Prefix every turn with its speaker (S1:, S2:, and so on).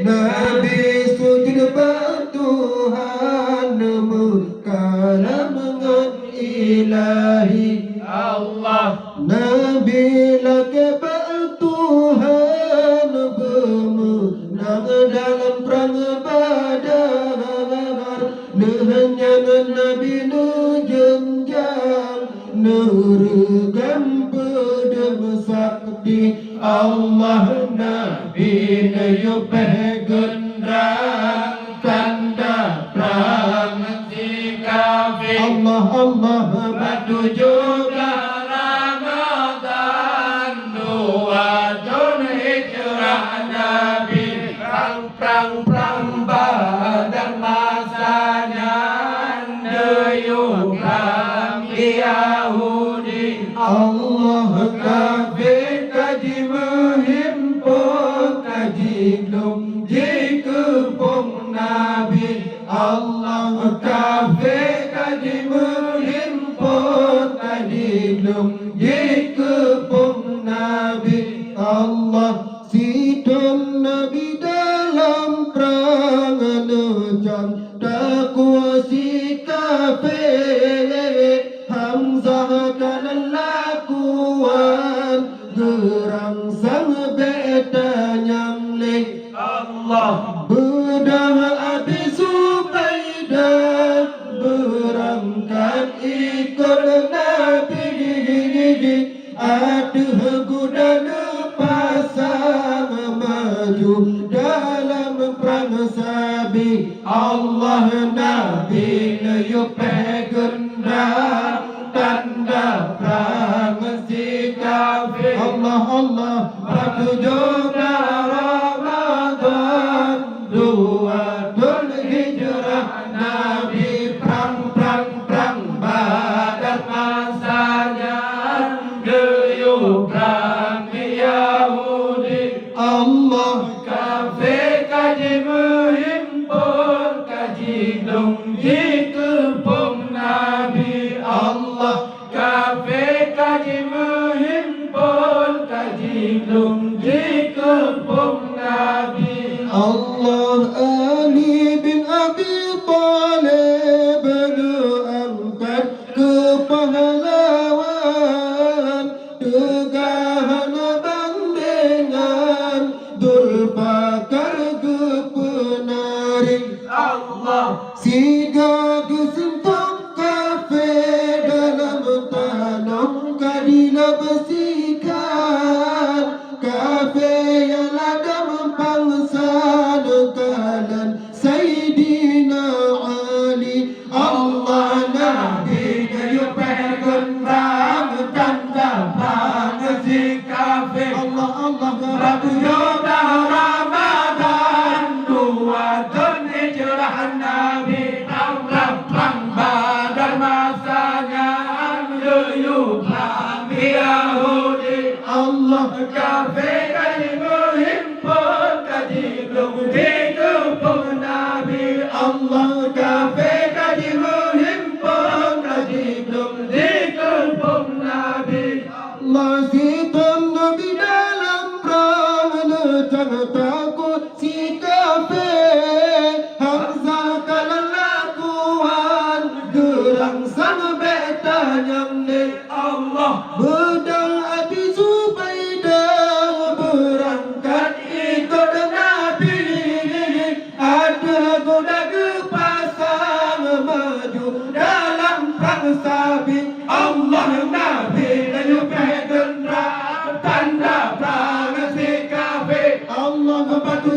S1: Nabi sujud Tuhan kalam dengan ilahi
S2: Allah.
S1: Nabi lagi Tuhan bermenang dalam perang Badar. Nehanya Nabi jenjang neregam pedang sakti Allah Nabi neyupeh gendang tanda perang
S2: Si kafir
S1: Allah Allah
S2: batu juga Ramadan 2 tahun hijrah Nabi perang Badar masanya dayung Yahudi
S1: Allah kafir kaji menghimpun kaji belum jikepung Nabi Allah kafir kaji menghimpun kaji belum jikepung Nabi Allah sidon Nabi dalam perang necam takuasi kafir Hamzah kanan lakuan gerang sang beta nyamlik
S2: Allah
S1: Bedang Abi Subaidah berangkat ikut Nabi Aduh gudana pasang maju dalam perang sabi Allah Nabi neyupeh gendang tanda perang si kafir Allah Allah batu juga Ramadan 2 tahun hijrah Nabi perang Badar
S2: masanya dayung Yahudi
S1: Allah
S2: kafir kaji menghimpun kaji belum dikepung Nabi Allah kafir kaji menghimpun kaji belum dikepung Nabi
S1: Allah Ali bin Abi Thalib angkat ke pahlawan tegahan bandingan Dzulfaqar ke penarik
S2: Allah
S1: Siga kesentok kafir dalam tanam kadila besikan Kafir yang ladam pangsa kalan Sayyidina Ali Allah Nabi neyupeh gendang tanda perang
S2: si kafir
S1: Allah Allah
S2: batu juga Ramadan 2 tahun hijrah Nabi perang Badar masanya dayung Yahudi
S1: Allah
S2: kafir kaji menghimpun kaji belum dikepung Nabi
S1: Allah
S2: kafir kaji menghimpun kaji belum dikepung Nabi
S1: masih Nabi dalam perang necam takut si kafir Hamzah kalah lakuan gerang sang beta nyamlik
S2: Allah
S1: bedang Abi Subaidah berangkat ikut Nabi ada goda kepasang maju dalam perang sabi Allah Nabi neyupeh gendang tanda perang si kafir
S2: Allah batu